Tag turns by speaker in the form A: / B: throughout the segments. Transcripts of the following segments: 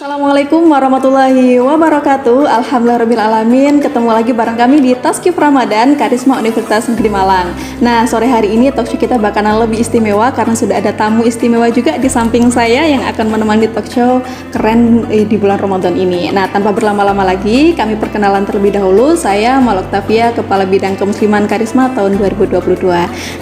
A: Assalamualaikum warahmatullahi wabarakatuh. Alhamdulillahirrabbilalamin. Ketemu lagi bareng kami di Taskif Ramadan Karisma Universitas Negeri Malang. Nah, sore hari ini talkshow kita bakalan lebih istimewa karena sudah ada tamu istimewa juga di samping saya yang akan menemani talkshow keren di bulan Ramadan ini. Nah, tanpa berlama-lama lagi, kami perkenalan terlebih dahulu. Saya Malok Tafia, Kepala Bidang Kemusliman Karisma tahun 2022.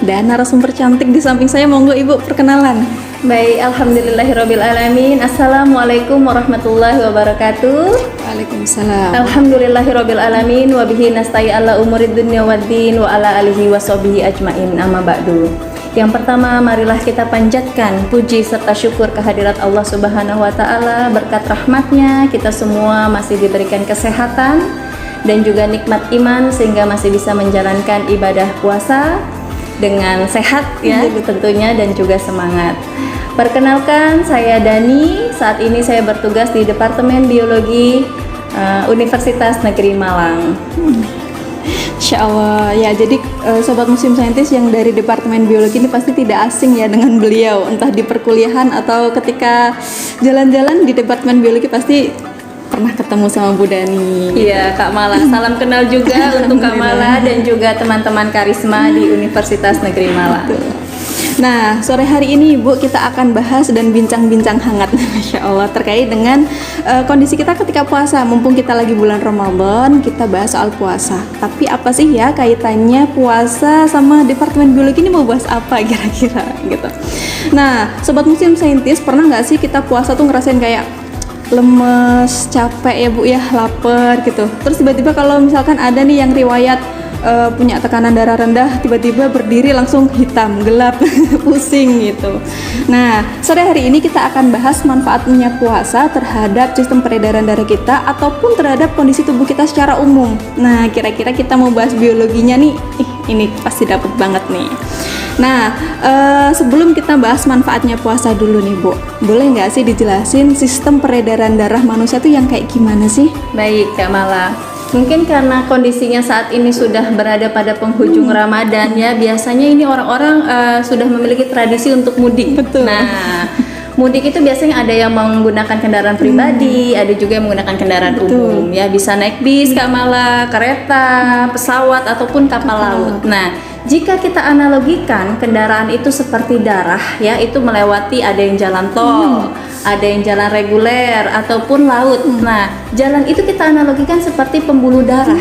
A: Dan narasumber cantik di samping saya, monggo Ibu perkenalan.
B: Baik, alhamdulillahirrabbilalamin. Assalamualaikum warahmatullahi wabarakatuh.
A: Waalaikumsalam.
B: Alhamdulillahirrabbilalamin. Wabihi nastai ala umurid dunya waddin wa ala alihi wa sahbihi ajmain. Amma ba'du. Yang pertama, marilah kita panjatkan puji serta syukur kehadirat Allah Subhanahu wa Ta'ala. Berkat rahmatnya kita semua masih diberikan kesehatan dan juga nikmat iman sehingga masih bisa menjalankan ibadah puasa dengan sehat ya tentunya dan juga semangat. Perkenalkan, saya Dani. Saat ini saya bertugas di Departemen Biologi Universitas Negeri Malang.
A: Insya Allah ya, jadi Sobat Muslim Scientist yang dari Departemen Biologi ini pasti tidak asing ya dengan beliau, entah di perkuliahan atau ketika jalan-jalan di Departemen Biologi pasti pernah ketemu sama Bu Dani.
B: Iya, Kak Mala. Salam kenal juga untuk Kak Mala dan juga teman-teman Karisma di Universitas Negeri Malang.
A: Nah, sore hari ini Ibu kita akan bahas dan bincang-bincang hangat Masya Allah terkait dengan kondisi kita ketika puasa. Mumpung kita lagi bulan Ramadan, kita bahas soal puasa. Tapi apa sih ya kaitannya puasa sama Departemen Biologi ini, mau bahas apa kira-kira gitu. Nah, Sobat Muslim Scientist, pernah nggak sih kita puasa tuh ngerasain kayak lemes, capek ya Bu ya, lapar gitu. Terus tiba-tiba kalau misalkan ada nih yang riwayat punya tekanan darah rendah, tiba-tiba berdiri langsung hitam, gelap, pusing gitu. Nah, sore hari ini kita akan bahas manfaatnya puasa terhadap sistem peredaran darah kita ataupun terhadap kondisi tubuh kita secara umum. Nah, kira-kira kita mau bahas biologinya nih, ini pasti dapat banget nih. Nah, sebelum kita bahas manfaatnya puasa dulu nih Bu, boleh nggak sih dijelasin sistem peredaran darah manusia tuh yang kayak gimana sih?
B: Baik, Kak Mala. Mungkin karena kondisinya saat ini sudah berada pada penghujung Ramadan ya, biasanya ini orang-orang sudah memiliki tradisi untuk mudik.
A: Betul.
B: Nah, mudik itu biasanya ada yang menggunakan kendaraan pribadi, ada juga yang menggunakan kendaraan umum ya, bisa naik bis, Kak Mala, kereta, pesawat ataupun kapal laut. Nah, jika kita analogikan kendaraan itu seperti darah ya, itu melewati ada yang jalan tol, ada yang jalan reguler ataupun laut. Nah, jalan itu kita analogikan seperti pembuluh darah.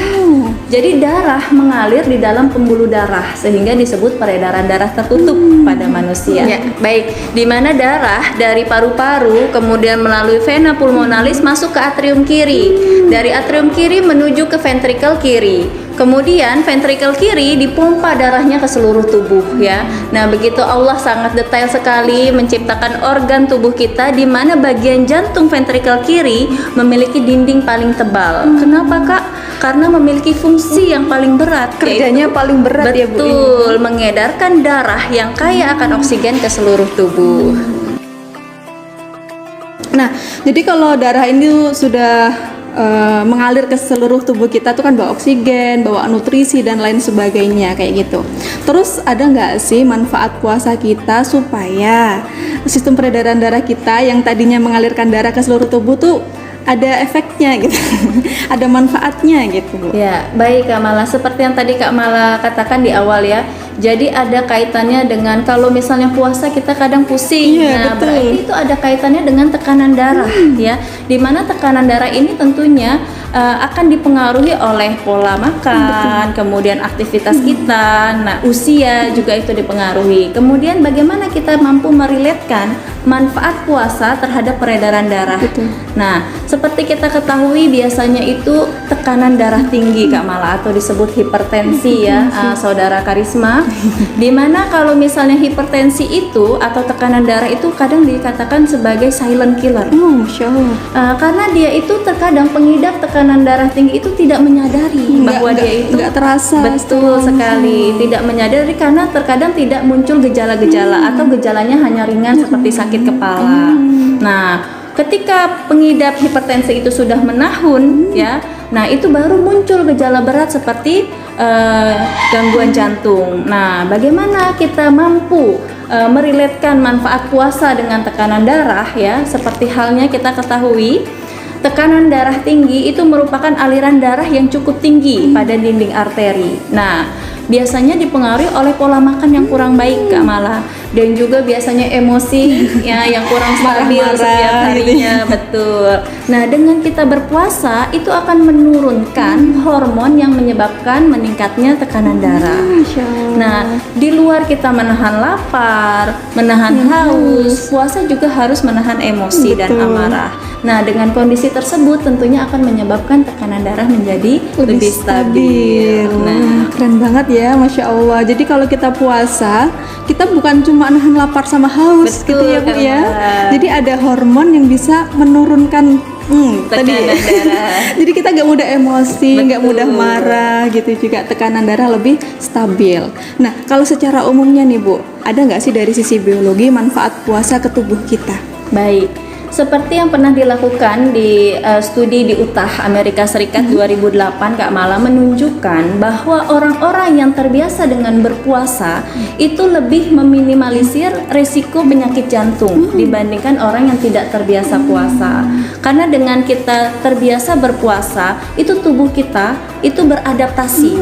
B: Jadi darah mengalir di dalam pembuluh darah sehingga disebut peredaran darah tertutup pada manusia. Ya, baik, di mana darah dari paru-paru kemudian melalui vena pulmonalis masuk ke atrium kiri. Dari atrium kiri menuju ke ventrikel kiri. Kemudian ventrikel kiri dipompa darahnya ke seluruh tubuh ya. Nah, begitu Allah sangat detail sekali menciptakan organ tubuh kita di mana bagian jantung ventrikel kiri memiliki dinding paling tebal. Kenapa, Kak? Karena memiliki fungsi yang paling berat.
A: Kerjanya paling berat ya Bu.
B: Betul, mengedarkan darah yang kaya akan oksigen ke seluruh tubuh.
A: Nah, jadi kalau darah ini sudah mengalir ke seluruh tubuh kita tuh kan bawa oksigen, bawa nutrisi dan lain sebagainya kayak gitu. Terus ada nggak sih manfaat puasa kita supaya sistem peredaran darah kita yang tadinya mengalirkan darah ke seluruh tubuh tuh ada efeknya gitu, ada manfaatnya gitu Bu.
B: Ya, baik Kak Mala. Seperti yang tadi Kak Mala katakan di awal ya. Jadi ada kaitannya dengan kalau misalnya puasa kita kadang pusing.
A: Iya,
B: Nah, berarti itu ada kaitannya dengan tekanan darah ya. Dimana tekanan darah ini tentunya akan dipengaruhi oleh pola makan, kemudian aktivitas kita, nah usia juga itu dipengaruhi. Kemudian bagaimana kita mampu meriletkan manfaat puasa terhadap peredaran darah. Nah, seperti kita ketahui biasanya itu tekanan darah tinggi Kak Mala atau disebut hipertensi ya, Saudara Karisma. Dimana kalau misalnya hipertensi itu atau tekanan darah itu kadang dikatakan sebagai silent killer.
A: Masya Allah.
B: Karena dia itu terkadang pengidap tekanan darah tinggi itu tidak menyadari bahwa dia itu
A: nggak terasa.
B: Betul sekali, tidak menyadari karena terkadang tidak muncul gejala-gejala atau gejalanya hanya ringan seperti sakit kepala. Nah, ketika pengidap hipertensi itu sudah menahun ya, nah itu baru muncul gejala berat seperti gangguan jantung. Nah, bagaimana kita mampu meriletkan manfaat puasa dengan tekanan darah ya? Seperti halnya kita ketahui, tekanan darah tinggi itu merupakan aliran darah yang cukup tinggi pada dinding arteri. Nah, biasanya dipengaruhi oleh pola makan yang kurang baik Kak Mala, dan juga biasanya emosi ya yang kurang stabil setiap harinya, betul. Nah, dengan kita berpuasa itu akan menurunkan hormon yang menyebabkan meningkatnya tekanan darah. Nah, di luar kita menahan lapar, menahan haus, puasa juga harus menahan emosi dan amarah. Nah, dengan kondisi tersebut tentunya akan menyebabkan tekanan darah menjadi lebih stabil.
A: Nah, keren banget ya, Masya Allah. Jadi kalau kita puasa, kita bukan cuma nahan lapar sama haus,
B: betul,
A: gitu ya Bu ya.
B: Kak.
A: Jadi ada hormon yang bisa menurunkan
B: tekanan darah.
A: Jadi kita nggak mudah emosi, nggak
B: Betul.
A: mudah marah, gitu juga tekanan darah lebih stabil. Nah, kalau secara umumnya nih Bu, ada nggak sih dari sisi biologi manfaat puasa ke tubuh kita?
B: Baik, seperti yang pernah dilakukan di studi di Utah, Amerika Serikat 2008, Kak Mala, menunjukkan bahwa orang-orang yang terbiasa dengan berpuasa itu lebih meminimalisir resiko penyakit jantung dibandingkan orang yang tidak terbiasa puasa. Karena dengan kita terbiasa berpuasa, itu tubuh kita itu beradaptasi.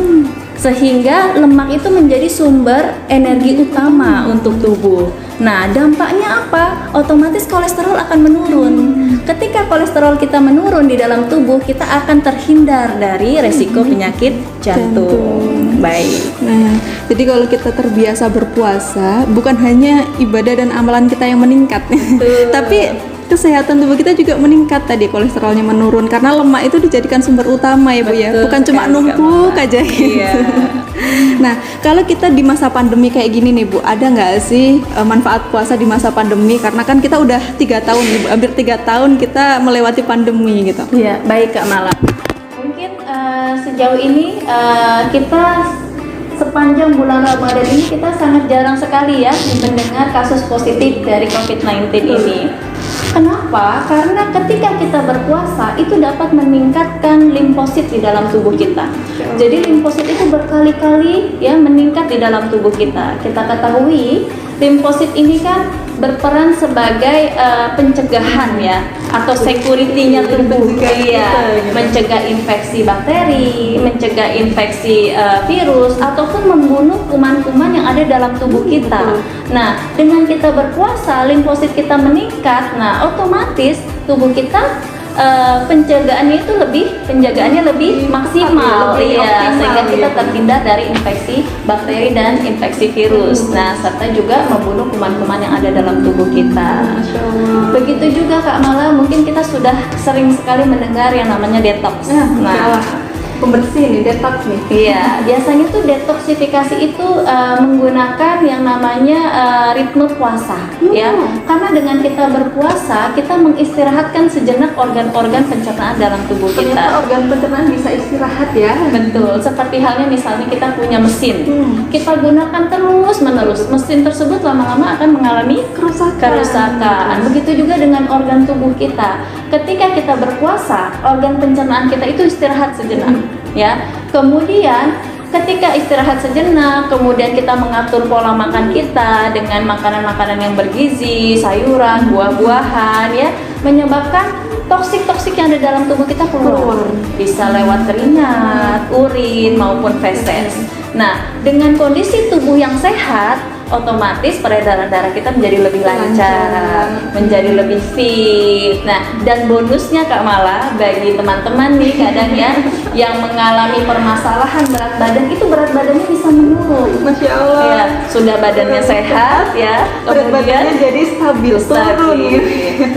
B: Sehingga lemak itu menjadi sumber energi utama untuk tubuh. Nah, dampaknya apa? Otomatis kolesterol akan menurun. Ketika kolesterol kita menurun di dalam tubuh, kita akan terhindar dari resiko penyakit jantung. Baik.
A: Nah, jadi kalau kita terbiasa berpuasa, bukan hanya ibadah dan amalan kita yang meningkat, tapi kesehatan tubuh kita juga meningkat. Tadi kolesterolnya menurun karena lemak itu dijadikan sumber utama ya Bu ya,
B: Betul
A: bukan cuma
B: sekali,
A: numpuk
B: Kak Mala.
A: aja gitu.
B: Iya.
A: Nah, kalau kita di masa pandemi kayak gini nih Bu, ada nggak sih manfaat puasa di masa pandemi? Karena kan kita udah 3 tahun nih Bu, hampir 3 tahun kita melewati pandemi gitu.
B: Iya, baik Kak Mala. Mungkin sejauh ini kita sepanjang bulan Ramadan ini kita sangat jarang sekali ya mendengar kasus positif dari COVID-19 ini. Kenapa? Karena ketika kita berpuasa itu dapat meningkatkan limfosit di dalam tubuh kita. Jadi limfosit itu berkali-kali ya meningkat di dalam tubuh kita. Kita ketahui limfosit ini kan berperan sebagai pencegahan ya atau security-nya tubuh, iya, mencegah infeksi bakteri, mencegah infeksi virus ataupun membunuh kuman-kuman yang ada dalam tubuh kita. Nah, dengan kita berpuasa, limfosit kita meningkat. Nah, otomatis tubuh kita penjagaannya lebih maksimal,
A: lebih
B: iya,
A: optimal,
B: sehingga kita
A: ya.
B: terhindar dari infeksi bakteri dan infeksi virus. Nah, serta juga membunuh kuman-kuman yang ada dalam tubuh kita. Begitu juga Kak Mala, mungkin kita sudah sering sekali mendengar yang namanya detox.
A: Nah, pembersih nih, detox nih.
B: Iya, biasanya tuh detoksifikasi itu menggunakan yang namanya ritme puasa, ya. Karena dengan kita berpuasa, kita mengistirahatkan sejenak organ-organ pencernaan dalam tubuh kita.
A: Ternyata organ pencernaan bisa istirahat ya.
B: Betul, seperti halnya misalnya kita punya mesin, kita gunakan terus-menerus, mesin tersebut lama-lama akan mengalami kerusakan. Begitu juga dengan organ tubuh kita. Ketika kita berpuasa, organ pencernaan kita itu istirahat sejenak, ya. Kemudian ketika istirahat sejenak, kemudian kita mengatur pola makan kita dengan makanan-makanan yang bergizi, sayuran, buah-buahan, ya, menyebabkan toksik-toksik yang ada dalam tubuh kita keluar. Bisa lewat keringat, urin maupun feses. Nah, dengan kondisi tubuh yang sehat, otomatis peredaran darah kita menjadi lebih lancar, menjadi lebih fit. Nah, dan bonusnya Kak Mala, bagi teman-teman nih kadang ya yang mengalami permasalahan berat badan, itu berat badannya bisa menurun.
A: Masya Allah.
B: Ya, sudah badannya sehat ya,
A: Berat badannya jadi stabil, turun gitu.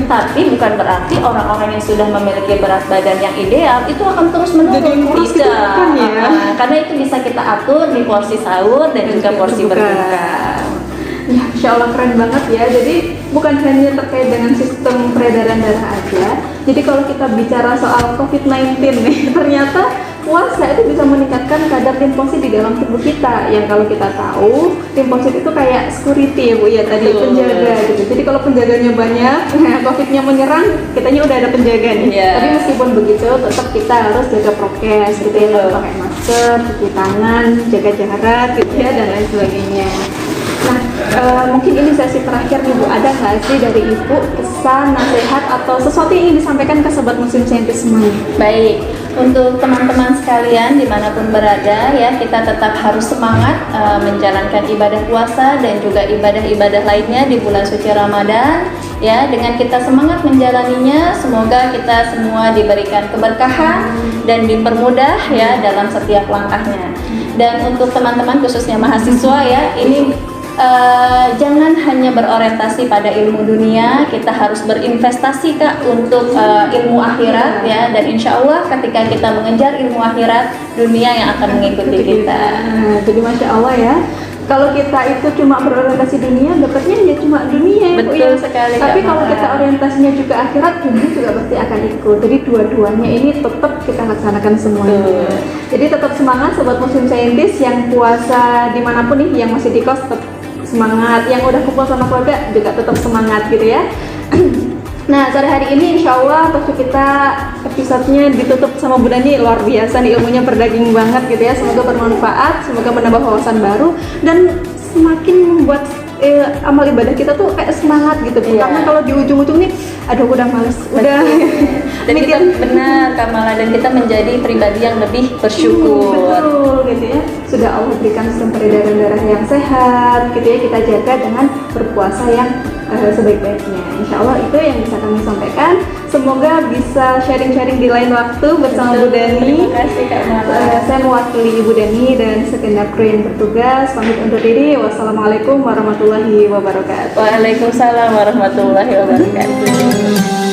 B: Tapi bukan berarti orang-orang yang sudah memiliki berat badan yang ideal itu akan terus menurun.
A: Jadi kurus gitu
B: Tidak.
A: bukan ya?
B: Karena itu bisa kita atur di porsi sahur dan juga porsi berbuka.
A: Ya, Insya Allah keren banget ya. Jadi bukan hanya terkait dengan sistem peredaran darah aja. Jadi kalau kita bicara soal COVID-19 nih, ternyata puasa itu bisa meningkatkan kadar limfosit di dalam tubuh kita. Yang kalau kita tahu, limfosit itu kayak security ya Bu ya, tadi
B: Betul.
A: penjaga gitu. Jadi kalau penjaganya banyak, COVID-nya menyerang, kitanya udah ada penjaga nih.
B: Iya.
A: Tapi meskipun begitu, tetap kita harus jaga prokes gitu ya, pakai masker masker, cuci tangan, jaga jarak gitu ya, dan lain sebagainya. Nah, mungkin ini sesi terakhir nih Bu, ada nggak sih dari Ibu pesan, nasihat atau sesuatu yang ingin disampaikan ke Sobat Muslim Scientist semuanya?
B: Baik, untuk teman-teman sekalian dimanapun berada ya, kita tetap harus semangat menjalankan ibadah puasa dan juga ibadah-ibadah lainnya di bulan suci Ramadan ya. Dengan kita semangat menjalaninya, semoga kita semua diberikan keberkahan dan dipermudah ya dalam setiap langkahnya. Dan untuk teman-teman khususnya mahasiswa ya, ini jangan hanya berorientasi pada ilmu dunia, kita harus berinvestasi Kak untuk ilmu akhirat ya, dan insya Allah ketika kita mengejar ilmu akhirat, dunia yang akan mengikuti kita.
A: Nah, jadi Masya Allah ya, kalau kita itu cuma berorientasi dunia, dapatnya ya cuma dunia ya, Bu,
B: Betul
A: ya.
B: sekali,
A: Tapi
B: Kak
A: kalau
B: Mara.
A: kita orientasinya juga akhirat, dunia juga pasti akan ikut. Jadi dua-duanya ini tetap kita laksanakan semuanya.
B: Betul.
A: Jadi tetap semangat Sobat Muslim Scientist yang puasa dimanapun nih, yang masih di kos tetap semangat, yang udah kumpul sama keluarga juga tetap semangat gitu ya. Nah, sore hari ini insya Allah talkshow kita episodenya ditutup sama Bu Dani, luar biasa nih, ilmunya berdaging banget gitu ya. Semoga bermanfaat, semoga menambah wawasan baru dan semakin membuat amal ibadah kita tuh kayak semangat gitu Bu.
B: Iya.
A: Karena kalau di ujung-ujung nih, aduh udah males, udah
B: Dan kita benar Kamala, dan kita menjadi pribadi yang lebih bersyukur.
A: Betul gitu ya. Sudah Allah berikan sistem peredaran darah yang sehat gitu ya, kita jaga dengan berpuasa yang sebaik-baiknya. Insya Allah itu yang bisa kami sampaikan. Semoga bisa sharing-sharing di lain waktu bersama Bu Dani.
B: Terima kasih Kak Mala.
A: Saya mewakili Ibu Dani dan segenap kru yang bertugas pamit undur diri. Wassalamualaikum warahmatullahi wabarakatuh.
B: Waalaikumsalam warahmatullahi wabarakatuh.